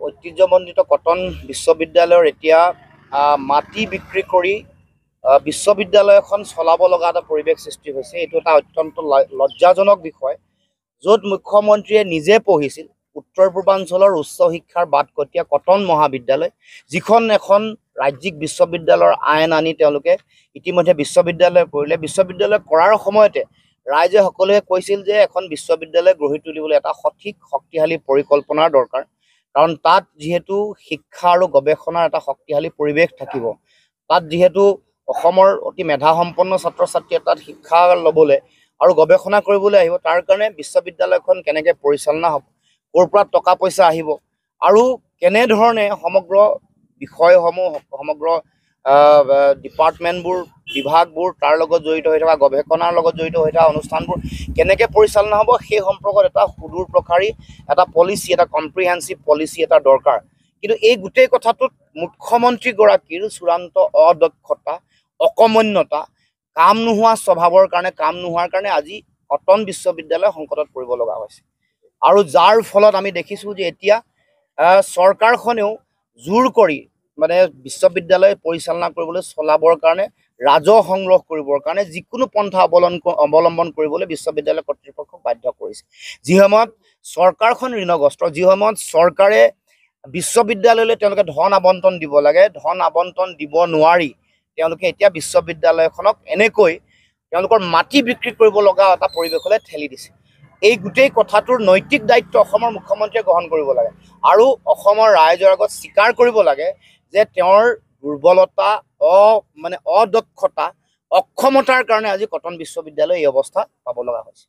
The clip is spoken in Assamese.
ঐতিহ্যমণ্ডিত কটন বিশ্ববিদ্যালয়ৰ এতিয়া মাটি বিক্ৰী কৰি বিশ্ববিদ্যালয় এখন চলাব লগা এটা পৰিৱেশ সৃষ্টি হৈছে। এইটো এটা অত্যন্ত লজ্জাজনক বিষয়, য'ত মুখ্যমন্ত্ৰীয়ে নিজে পঢ়িছিল উত্তৰ পূৰ্বাঞ্চলৰ উচ্চ শিক্ষাৰ বাটকটীয়া কটন মহাবিদ্যালয়, যিখন এখন ৰাজ্যিক বিশ্ববিদ্যালয়ৰ আইন আনি তেওঁলোকে ইতিমধ্যে বিশ্ববিদ্যালয় কৰিলে। বিশ্ববিদ্যালয় কৰাৰ সময়তে ৰাইজে সকলোৱে কৈছিল যে এখন বিশ্ববিদ্যালয় গঢ়ি তুলিবলৈ এটা সঠিক শক্তিশালী পৰিকল্পনাৰ দৰকাৰ, কাৰণ তাত যিহেতু শিক্ষা আৰু গৱেষণাৰ এটা শক্তিশালী পৰিৱেশ থাকিব, তাত যিহেতু অসমৰ অতি মেধাসম্পন্ন ছাত্ৰ ছাত্ৰীয়ে তাত শিক্ষা ল'বলৈ আৰু গৱেষণা কৰিবলৈ আহিব, তাৰ কাৰণে বিশ্ববিদ্যালয়খন কেনেকৈ পৰিচালনা হ'ব, ক'ৰ পৰা টকা পইচা আহিব আৰু কেনেধৰণে সমগ্ৰ বিষয়সমূহ সমগ্ৰ ডিপাৰ্টমেণ্টবোৰ বিভাগবোৰ তাৰ লগত জড়িত হৈ থকা গৱেষণাৰ লগত জড়িত হৈ থকা অনুষ্ঠানবোৰ কেনেকৈ পৰিচালনা হ'ব, সেই সম্পৰ্কত এটা সুদূৰ প্ৰসাৰী এটা পলিচি, এটা কম্প্ৰিহেনচিভ পলিচি এটা দৰকাৰ। কিন্তু এই গোটেই কথাটোত মুখ্যমন্ত্ৰীগৰাকীৰ চূড়ান্ত অদক্ষতা, অকমন্যতা, কাম নোহোৱা স্বভাৱৰ কাৰণে, কাম নোহোৱাৰ কাৰণে আজি কটন বিশ্ববিদ্যালয় সংকটত পৰিব লগা হৈছে। আৰু যাৰ ফলত আমি দেখিছোঁ যে এতিয়া চৰকাৰখনেও জোৰ কৰি মানে বিশ্ববিদ্যালয় পৰিচালনা কৰিবলৈ চলাবৰ কাৰণে, ৰাজহ সংগ্ৰহ কৰিবৰ কাৰণে যিকোনো পন্থা অৱলম্বন কৰিবলৈ বিশ্ববিদ্যালয় কৰ্তৃপক্ষক বাধ্য কৰিছে। যি সময়ত চৰকাৰখন ঋণগ্ৰস্ত, যি সময়ত চৰকাৰে বিশ্ববিদ্যালয়লৈ তেওঁলোকে ধন আবণ্টন দিব লাগে, ধন আবণ্টন দিব নোৱাৰি তেওঁলোকে এতিয়া বিশ্ববিদ্যালয়খনক এনেকৈ তেওঁলোকৰ মাটি বিক্ৰী কৰিব লগা এটা পৰিৱেশলৈ ঠেলি দিছে। এই গোটেই কথাটোৰ নৈতিক দায়িত্ব অসমৰ মুখ্যমন্ত্ৰীয়ে গ্ৰহণ কৰিব লাগে আৰু অসমৰ ৰাইজৰ আগত স্বীকাৰ কৰিব লাগে যে তেওঁৰ দুৰ্বলতা, অদক্ষতা, অক্ষমতাৰ কাৰণে আজি কটন বিশ্ববিদ্যালয় এই অৱস্থা পাব লগা হৈছে।